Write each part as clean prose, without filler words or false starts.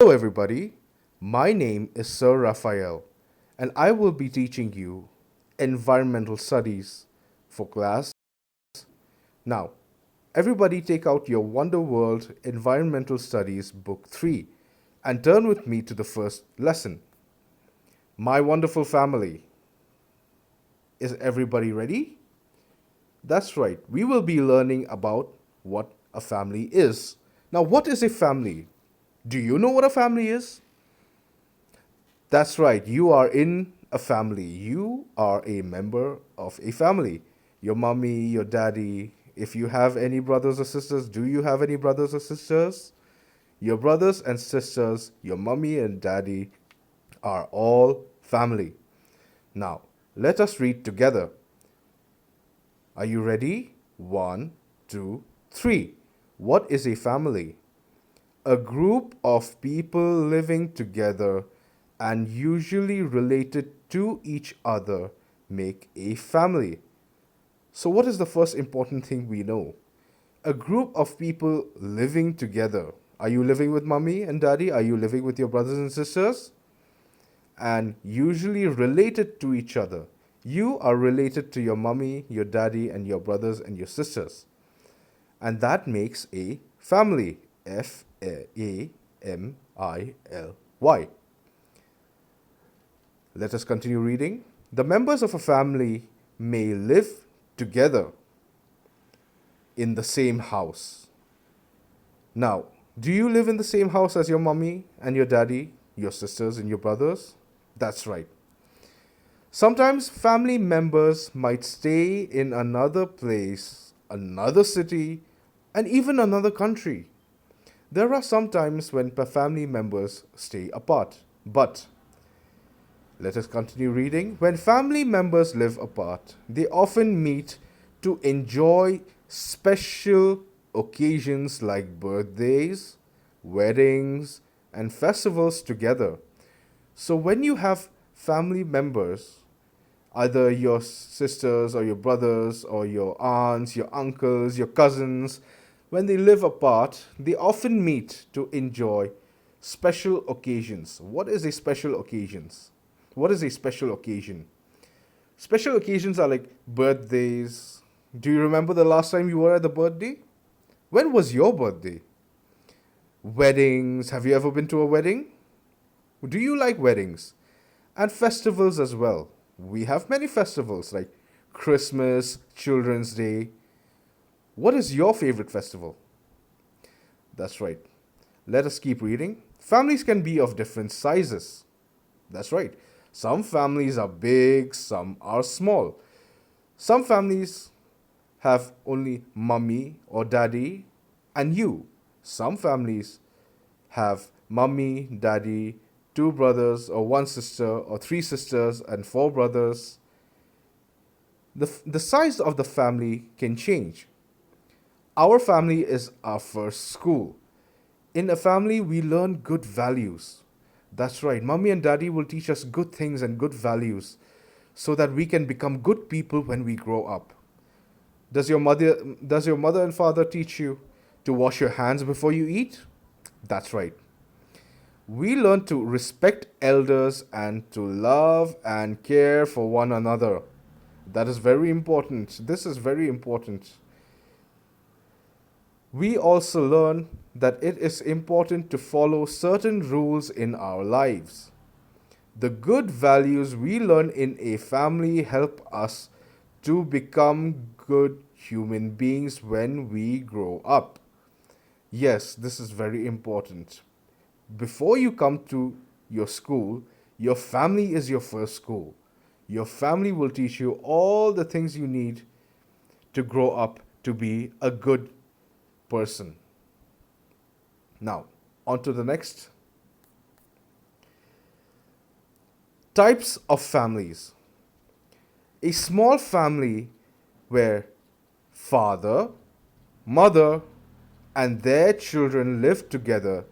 Hello, everybody. My name is Sir Raphael, and I will be teaching you environmental studies for class. Now, everybody take out your Wonder World Environmental Studies Book 3 and turn with me to the first lesson. My wonderful family. Is everybody ready? That's right. We will be learning about what a family is. Now, what is a family? Do you know what a family is? That's right. You are in a family. You are a member of a family. Your mommy, your daddy. If you have any brothers or sisters, do you have any brothers or sisters? Your brothers and sisters, your mommy and daddy are all family. Now, let us read together. Are you ready? One, two, three. What is a family? A group of people living together and usually related to each other make a family. So, what is the first important thing we know? A group of people living together. Are you living with mommy and daddy? Are you living with your brothers and sisters? And usually related to each other. You are related to your mommy, your daddy, and your brothers and your sisters. And that makes a family. Family. Let us continue reading. The members of a family may live together in the same house. Now, do you live in the same house as your mommy and your daddy, your sisters and your brothers? That's right. Sometimes family members might stay in another place, another city, and even another country. There are some times when family members stay apart. But let us continue reading. When family members live apart, they often meet to enjoy special occasions like birthdays, weddings, and festivals together. So when you have family members, either your sisters or your brothers or your aunts, your uncles, your cousins, when they live apart, they often meet to enjoy special occasions. What is a special occasions? What is a special occasion? Special occasions are like birthdays. Do you remember the last time you were at the birthday? When was your birthday? Weddings. Have you ever been to a wedding? Do you like weddings? And festivals as well. We have many festivals like Christmas, Children's Day. What is your favorite festival? That's right. Let us keep reading. Families can be of different sizes. That's right. Some families are big, some are small. Some families have only mummy or daddy and you. Some families have mummy, daddy, two brothers or one sister or three sisters and four brothers. The size of the family can change. Our family is our first school. In a family, we learn good values. That's right. Mommy and daddy will teach us good things and good values so that we can become good people when we grow up. Does your mother and father teach you to wash your hands before you eat? That's right. We learn to respect elders and to love and care for one another. That is very important. This is very important. We also learn that it is important to follow certain rules in our lives. The good values we learn in a family help us to become good human beings when we grow up. Yes, this is very important. Before you come to your school, your family is your first school. Your family will teach you all the things you need to grow up to be a good person. Now, on to the next. Types of families. A small family where father, mother, and their children live together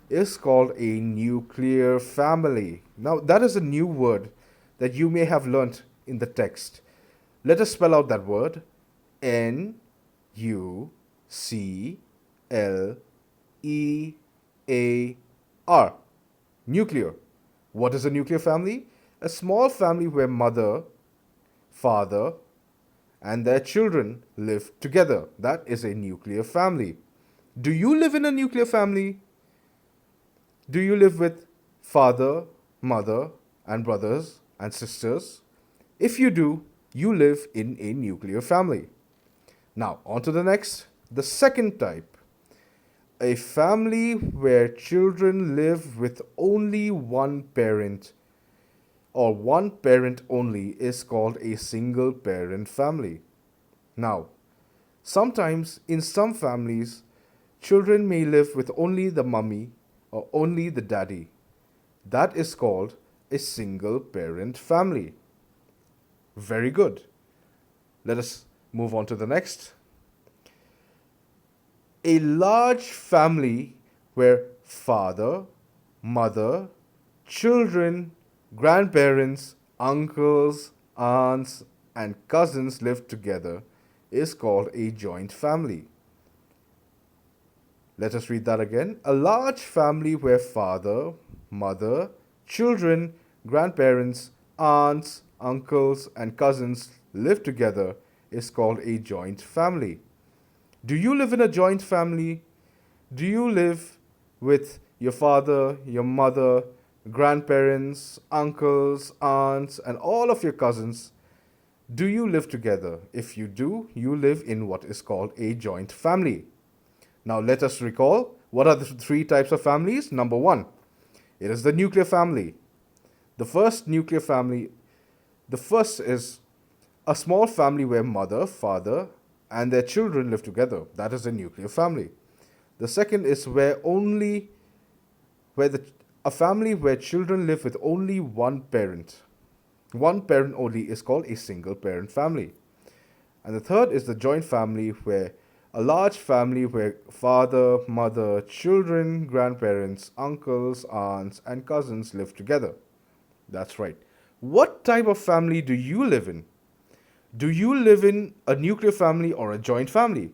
is called a nuclear family. Now, that is a new word that you may have learnt in the text. Let us spell out that word. Nuclear. Nuclear. What is a nuclear family? A small family where mother, father, and their children live together. That is a nuclear family. Do you live in a nuclear family? Do you live with father, mother, and brothers and sisters? If you do, you live in a nuclear family. Now, on to the next, the second type. A family where children live with only one parent or one parent only is called a single parent family. Now, sometimes in some families, children may live with only the mummy or only the daddy. That is called a single parent family. Very good. Let us move on to the next. A large family where father, mother, children, grandparents, uncles, aunts, and cousins live together is called a joint family. Let us read that again. A large family where father, mother, children, grandparents, aunts, uncles, and cousins live together is called a joint family. Do you live in a joint family? Do you live with your father, your mother, grandparents, uncles, aunts, and all of your cousins? Do you live together? If you do, you live in what is called a joint family. Now let us recall what are the three types of families. Number one, it is the nuclear family. The first nuclear family, the first is a small family where mother, father, and their children live together. That is a nuclear family. The second is a family where children live with only one parent. One parent only is called a single parent family. And the third is the joint family where a large family where father, mother, children, grandparents, uncles, aunts, and cousins live together. That's right. What type of family do you live in? Do you live in a nuclear family or a joint family?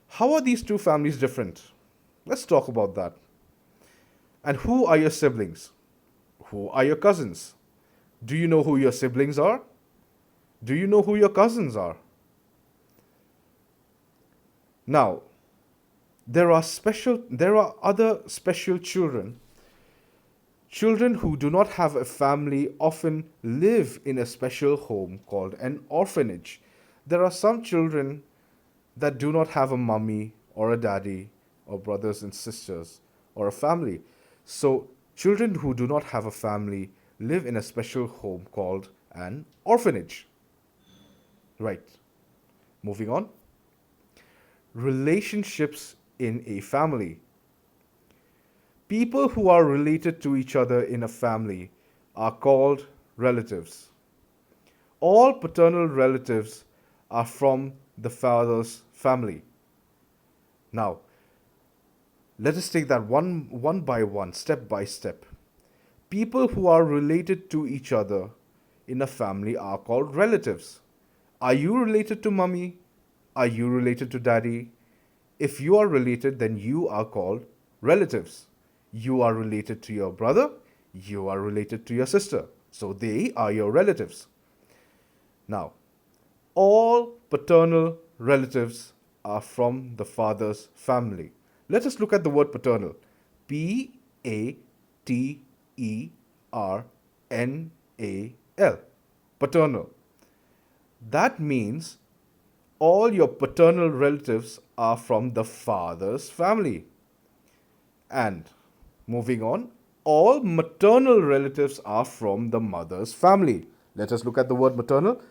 How are these two families different? Let's talk about that. And who are your siblings? Who are your cousins? Do you know who your siblings are? Do you know who your cousins are? Now, there are other special children. Children who do not have a family often live in a special home called an orphanage. There are some children that do not have a mummy or a daddy or brothers and sisters or a family. So, children who do not have a family live in a special home called an orphanage. Right. Moving on. Relationships in a family. People who are related to each other in a family are called relatives. All paternal relatives are from the father's family. Now, let us take that one by one, step by step. People who are related to each other in a family are called relatives. Are you related to mummy? Are you related to daddy? If you are related, then you are called relatives. You are related to your brother, you are related to your sister. So they are your relatives. Now, all paternal relatives are from the father's family. Let us look at the word paternal. Paternal. Paternal. That means all your paternal relatives are from the father's family. And moving on, all maternal relatives are from the mother's family. Let us look at the word maternal.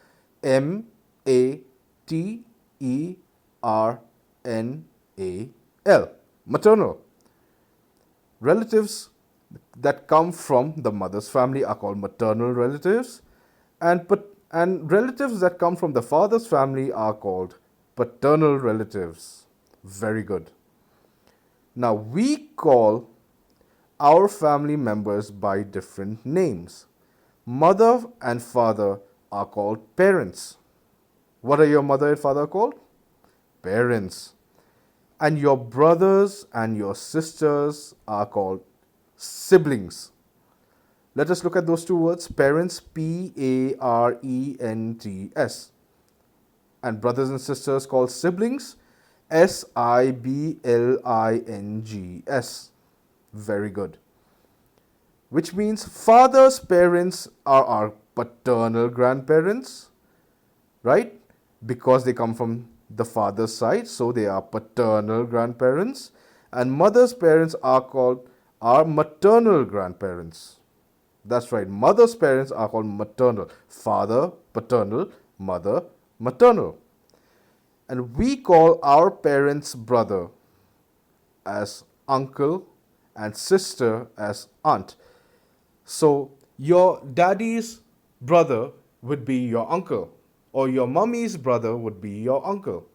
Maternal. Maternal. Relatives that come from the mother's family are called maternal relatives, and relatives that come from the father's family are called paternal relatives. Very good. Now, we call our family members by different names. Mother and father are called parents. What are your mother and father called? Parents. And your brothers and your sisters are called siblings. Let us look at those two words, parents, Parents, and brothers and sisters called siblings, Siblings. Very good. Which means father's parents are our paternal grandparents, right? Because they come from the father's side, so they are paternal grandparents. And mother's parents are called our maternal grandparents. That's right, mother's parents are called maternal. Father, paternal, mother, maternal. And we call our parents' brother as uncle and sister as aunt. So your daddy's brother would be your uncle, or your mummy's brother would be your uncle,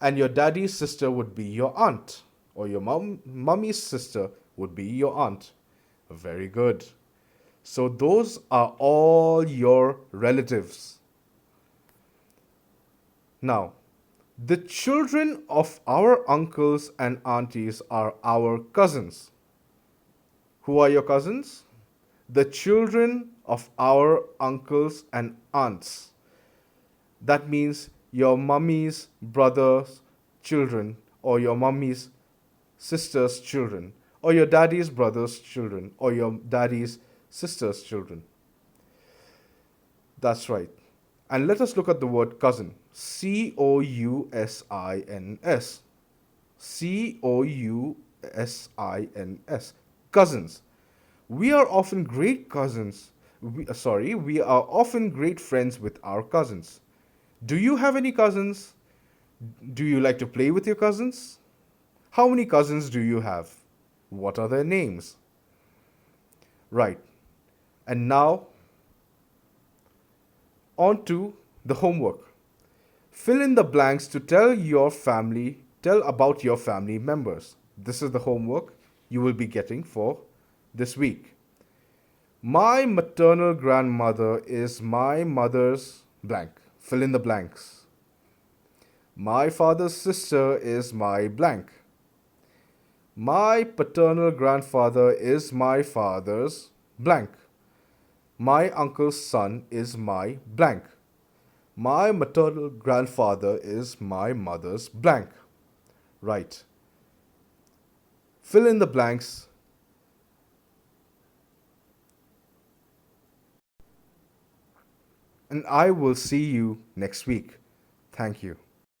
and your daddy's sister would be your aunt, or your mummy's sister would be your aunt. Very good. So those are all your relatives. Now, the children of our uncles and aunties are our cousins. Who are your cousins? The children of our uncles and aunts. That means your mummy's brother's children, or your mummy's sister's children, or your daddy's brother's children, or your daddy's sister's children. That's right. And let us look at the word cousin. Cousins. Cousins. Cousins. We are often great cousins. We are often great friends with our cousins. Do you have any cousins? Do you like to play with your cousins? How many cousins do you have? What are their names? Right. And now, on to the homework. Fill in the blanks to tell about your family members. This is the homework you will be getting for this week. My maternal grandmother is my mother's blank. Fill in the blanks. My father's sister is my blank. My paternal grandfather is my father's blank. My uncle's son is my blank. My maternal grandfather is my mother's blank. Right. Fill in the blanks. And I will see you next week. Thank you.